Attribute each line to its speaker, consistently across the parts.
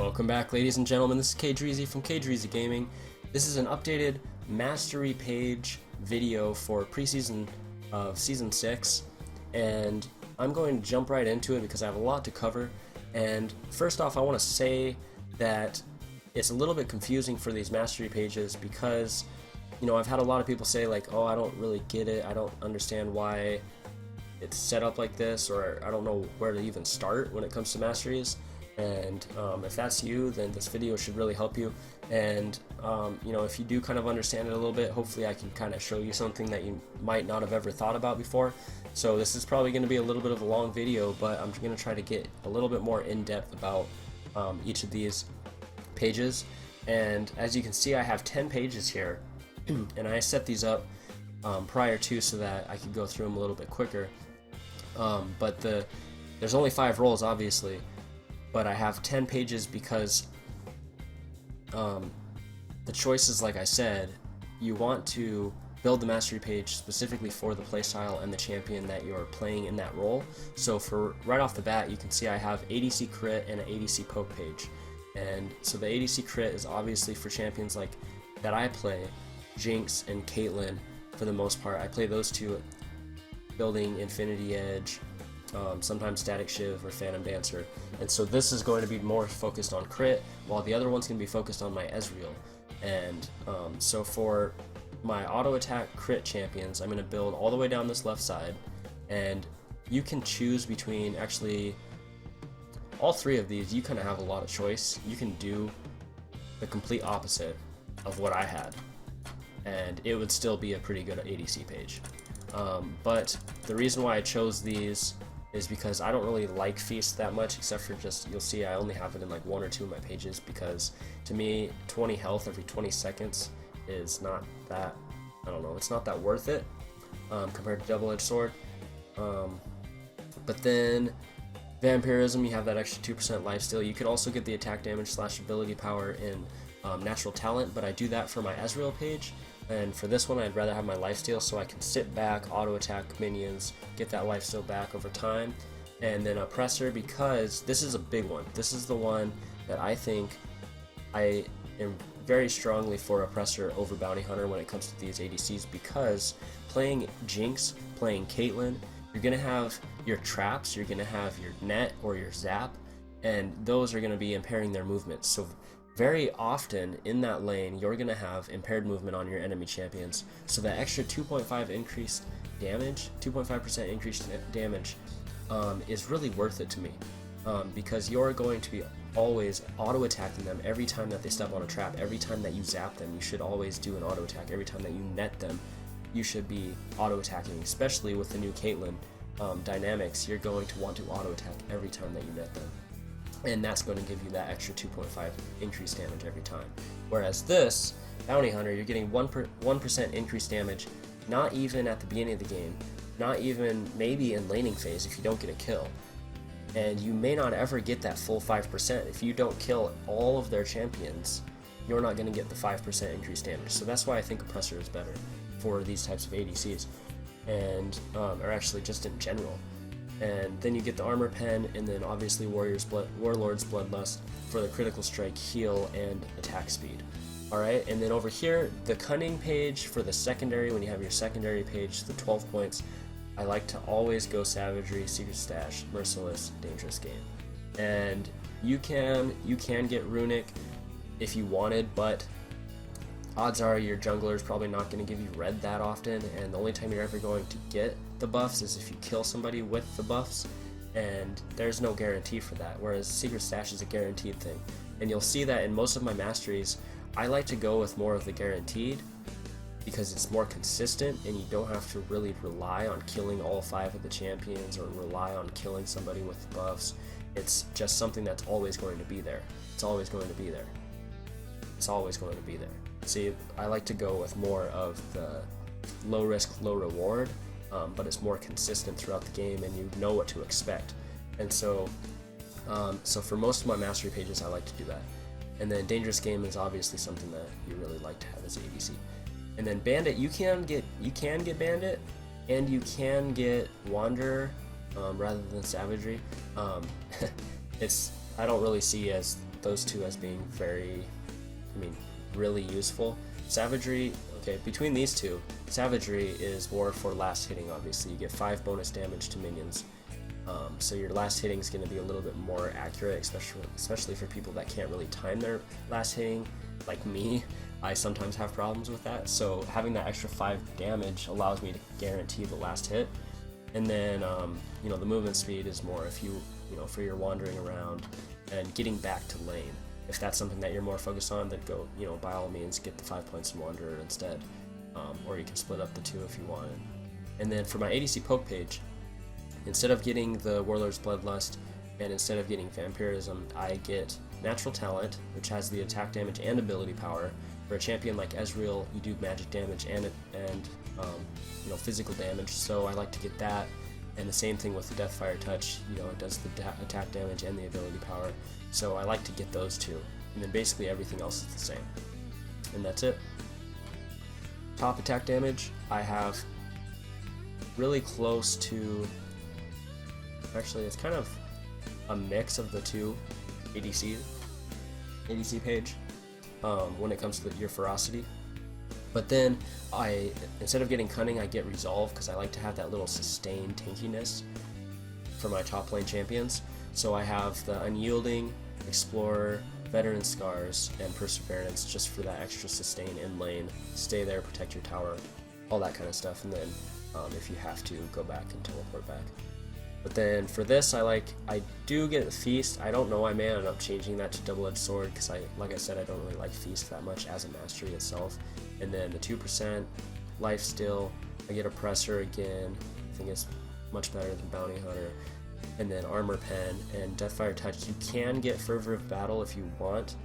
Speaker 1: Welcome back, ladies and gentlemen. This is KDreezy from KDreezy Gaming. This is an updated mastery page video for preseason of Season 6, and I'm going to jump right into it because I have a lot to cover. And first off, I want to say that it's a little bit confusing for these mastery pages because, you know, I've had a lot of people say like, oh, I don't really get it, I don't understand why it's set up like this, or I don't know where to even start when it comes to masteries. And if that's you, then this video should really help you. And you know, if you do kind of understand it a little bit, hopefully I can kind of show you something that you might not have ever thought about before. So this is probably going to be a little bit of a long video, but I'm going to try to get a little bit more in-depth about each of these pages. And as you can see, I have 10 pages here, and I set these up prior to so that I could go through them a little bit quicker. But there's only 5 roles, obviously. But I have 10 pages because the choices, like I said, you want to build the mastery page specifically for the playstyle and the champion that you're playing in that role. So for right off the bat, you can see I have ADC crit and an ADC poke page. And so the ADC crit is obviously for champions like that I play, Jinx and Caitlyn for the most part. I play those two, building Infinity Edge, sometimes Static Shiv or Phantom Dancer, and so this is going to be more focused on crit, while the other one's going to be focused on my Ezreal. And so for my auto attack crit champions, I'm going to build all the way down this left side, and you can choose between actually all 3 of these. You kind of have a lot of choice. You can do the complete opposite of what I had, and it would still be a pretty good ADC page. But the reason why I chose these is because I don't really like Feast that much, except for just, you'll see I only have it in like 1 or 2 of my pages, because to me 20 health every 20 seconds is not that, I don't know, it's not that worth it compared to Double-Edged Sword. But then Vampirism, you have that extra 2% lifesteal. You could also get the attack damage / ability power in Natural Talent, but I do that for my Ezreal page. And for this one, I'd rather have my lifesteal so I can sit back, auto attack minions, get that lifesteal back over time. And then Oppressor, because this is a big one. This is the one that I think I am very strongly for Oppressor over Bounty Hunter when it comes to these ADCs, because playing Jinx, playing Caitlyn, you're going to have your traps, you're going to have your net or your zap, and those are going to be impairing their movement. So very often in that lane, you're going to have impaired movement on your enemy champions. So that extra 2.5 increased damage, 2.5% increased damage is really worth it to me, because you're going to be always auto attacking them every time that they step on a trap. Every time that you zap them, you should always do an auto attack. Every time that you net them, you should be auto attacking, especially with the new Caitlyn dynamics. You're going to want to auto attack every time that you net them, and that's going to give you that extra 2.5 increased damage every time. Whereas this Bounty Hunter, you're getting 1% increased damage, not even at the beginning of the game, not even maybe in laning phase if you don't get a kill. And you may not ever get that full 5%. If you don't kill all of their champions, you're not going to get the 5% increased damage. So that's why I think Oppressor is better for these types of ADCs, and or actually just in general. And then you get the Armor Pen, and then obviously Warlord's Bloodlust for the critical strike, heal, and attack speed. Alright, and then over here, the Cunning page for the secondary, when you have your secondary page, the 12 points, I like to always go Savagery, Secret Stash, Merciless, Dangerous Game. And you can get Runic if you wanted, but odds are your jungler is probably not going to give you red that often, and the only time you're ever going to get the buffs is if you kill somebody with the buffs, and there's no guarantee for that, whereas Secret Stash is a guaranteed thing. And you'll see that in most of my masteries, I like to go with more of the guaranteed, because it's more consistent and you don't have to really rely on killing all 5 of the champions or rely on killing somebody with the buffs. It's just something that's always going to be there. It's always going to be there. It's always going to be there. See, I like to go with more of the low risk, low reward, but it's more consistent throughout the game and you know what to expect. And so for most of my mastery pages, I like to do that. And then Dangerous Game is obviously something that you really like to have as ADC. And then Bandit, you can get Bandit, and you can get Wanderer rather than Savagery. I don't really see as those two as being very, really useful. Savagery, okay, between these two, Savagery is more for last hitting, obviously. You get 5 bonus damage to minions. So your last hitting is going to be a little bit more accurate, especially for people that can't really time their last hitting, like me. I sometimes have problems with that, so having that extra 5 damage allows me to guarantee the last hit. And then, the movement speed is more if for your wandering around and getting back to lane. If that's something that you're more focused on, then go, by all means, get the 5 points in Wanderer instead. Or you can split up the 2 if you want. And then for my ADC poke page, instead of getting the Warlord's Bloodlust and instead of getting Vampirism, I get Natural Talent, which has the attack damage and ability power. For a champion like Ezreal, you do magic damage and physical damage, so I like to get that. And the same thing with the Deathfire Touch, it does the attack damage and the ability power, so I like to get those two. And then basically everything else is the same. And that's it. Top attack damage, I have really close to, actually it's kind of a mix of the two ADC page when it comes to your ferocity. But then instead of getting Cunning, I get Resolve because I like to have that little sustained tankiness for my top lane champions. So I have the Unyielding, Explorer, Veteran Scars, and Perseverance just for that extra sustain in lane. Stay there, protect your tower, all that kind of stuff, and then if you have to, go back and teleport back. But then for this, I do get the Feast. I don't know, I may end up changing that to Double-Edged Sword because like I said, I don't really like Feast that much as a mastery itself. And then the 2% Lifesteal, I get Oppressor again. I think it's much better than Bounty Hunter. And then Armor Pen and Deathfire Touch. You can get Fervor of Battle if you want.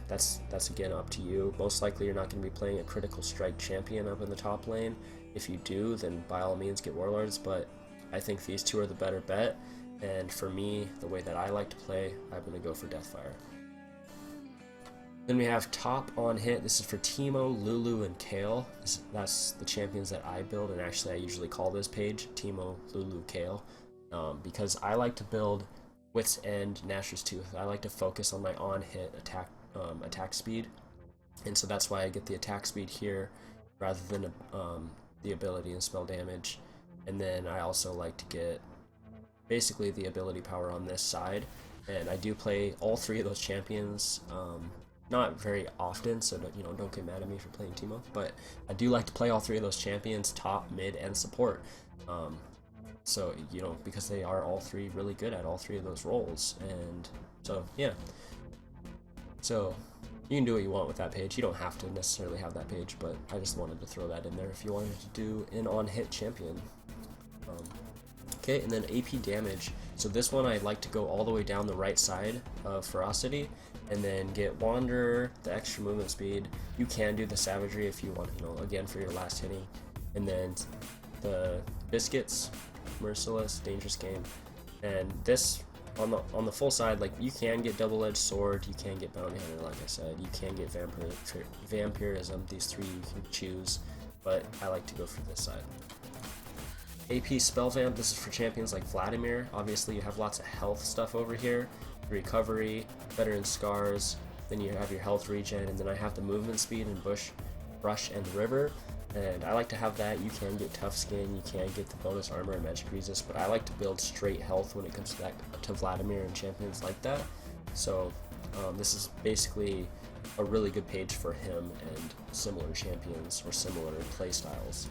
Speaker 1: That's again up to you. Most likely you're not going to be playing a Critical Strike champion up in the top lane. If you do, then by all means get Warlords, but I think these two are the better bet, and for me, the way that I like to play, I'm going to go for Deathfire. Then we have top on hit. This is for Teemo, Lulu, and Kayle. That's the champions that I build, and actually I usually call this page Teemo, Lulu, Kayle, because I like to build Wit's End, Nashor's Tooth. I like to focus on my on-hit attack speed, and so that's why I get the attack speed here rather than the ability and spell damage. And then I also like to get basically the ability power on this side, and I do play all 3 of those champions, not very often, so don't get mad at me for playing Teemo, but I do like to play all 3 of those champions, top, mid, and support. So because they are all 3 really good at all 3 of those roles, and so yeah. So you can do what you want with that page. You don't have to necessarily have that page, but I just wanted to throw that in there if you wanted to do an on-hit champion. Okay, and then AP damage. So this one I like to go all the way down the right side of Ferocity, and then get Wanderer, the extra movement speed. You can do the Savagery if you want, again for your last hitting. And then the Biscuits, Merciless, Dangerous Game. And this, on the full side, you can get Double-Edged Sword, you can get Bounty Hunter, like I said, you can get Vampirism, these 3 you can choose, but I like to go for this side. AP Spell Vamp, this is for champions like Vladimir. Obviously you have lots of health stuff over here, recovery, Veteran Scars, then you have your health regen, and then I have the movement speed in Bush, Brush, and River, and I like to have that. You can get Tough Skin, you can get the bonus armor and magic resist, but I like to build straight health when it comes to Vladimir and champions like that. So this is basically a really good page for him and similar champions or similar playstyles.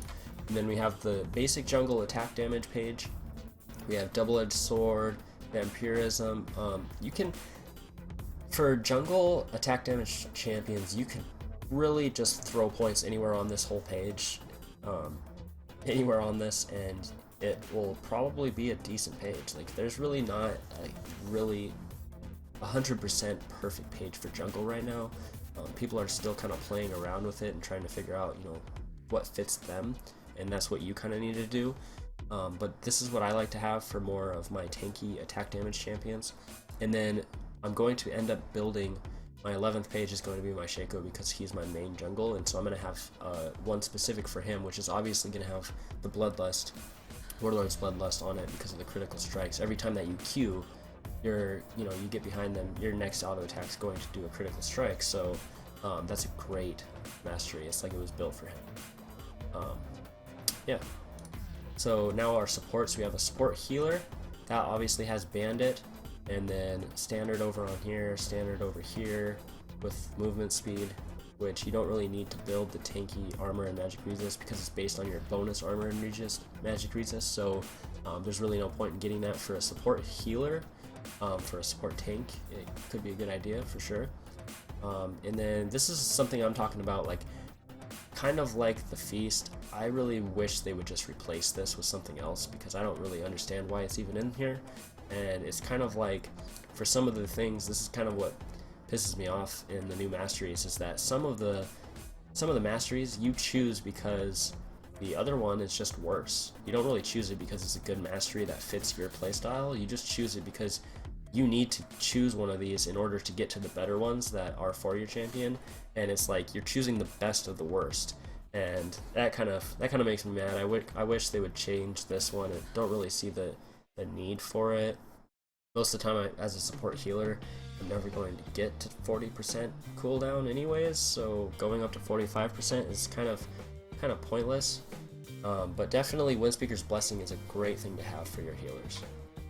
Speaker 1: And then we have the basic jungle attack damage page. We have Double-Edged Sword, Vampirism. You can, for jungle attack damage champions, you can really just throw points anywhere on this whole page, anywhere on this, and it will probably be a decent page. There's really not a really 100% perfect page for jungle right now. People are still kind of playing around with it and trying to figure out, what fits them, and that's what you kind of need to do. But this is what I like to have for more of my tanky attack damage champions. And then I'm going to end up building, my 11th page is going to be my Shaco because he's my main jungle, and so I'm going to have one specific for him, which is obviously going to have the Bloodlust, Warlord's Bloodlust on it because of the critical strikes. Every time that you Q, you get behind them, your next auto attack is going to do a critical strike. So that's a great mastery. It's like it was built for him. Yeah. So now our supports, we have a support healer that obviously has bandit, and then standard over on here, standard over here with movement speed, which you don't really need to build the tanky armor and magic resist because it's based on your bonus armor and magic resist. So there's really no point in getting that for a support healer. For a support tank, it could be a good idea for sure. And then this is something I'm talking about, like kind of like the feast. I really wish they would just replace this with something else because I don't really understand why it's even in here. And it's kind of like, for some of the things, this is kind of what pisses me off in the new masteries, is that some of the masteries you choose because the other one is just worse. You don't really choose it because it's a good mastery that fits your playstyle. You just choose it because you need to choose one of these in order to get to the better ones that are for your champion, and it's like you're choosing the best of the worst, and that kind of makes me mad. I wish they would change this one. I don't really see the need for it. Most of the time, as a support healer, I'm never going to get to 40% cooldown anyways, so going up to 45% is kind of pointless. But definitely Windspeaker's Blessing is a great thing to have for your healers.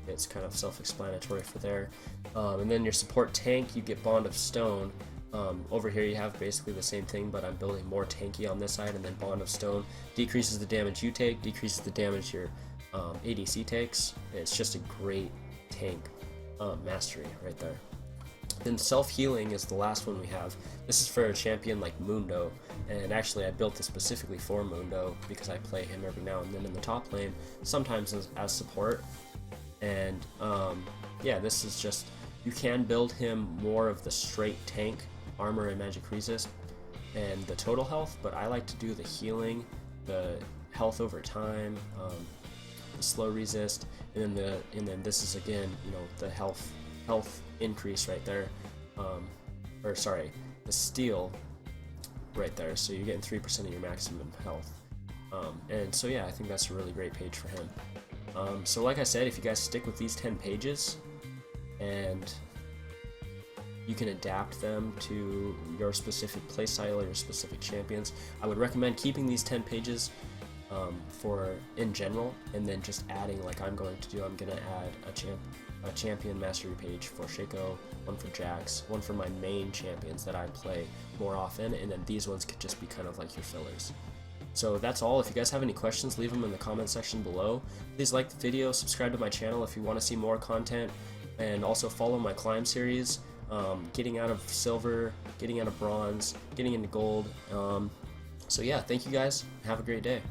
Speaker 1: It's kind of self-explanatory for there. And then your support tank, you get Bond of Stone. Over here you have basically the same thing, but I'm building more tanky on this side, and then Bond of Stone decreases the damage you take, decreases the damage your ADC takes. It's just a great tank mastery right there. Then self-healing is the last one we have. This is for a champion like Mundo, and actually I built this specifically for Mundo because I play him every now and then in the top lane, sometimes as support. And yeah, this is just, you can build him more of the straight tank armor and magic resist and the total health, but I like to do the healing, the health over time, the slow resist, and then this is again, the health increase right there, or sorry, the steal right there, so you're getting 3% of your maximum health. And so yeah, I think that's a really great page for him. So like I said, if you guys stick with these 10 pages and you can adapt them to your specific playstyle or your specific champions, I would recommend keeping these 10 pages for in general, and then just adding, like I'm going to do, I'm going to add a champion mastery page for Shaco, one for Jax, one for my main champions that I play more often, and then these ones could just be kind of like your fillers. So that's all. If you guys have any questions, leave them in the comment section below. Please like the video, subscribe to my channel if you want to see more content, and also follow my climb series, getting out of silver, getting out of bronze, getting into gold. So yeah, thank you guys. Have a great day.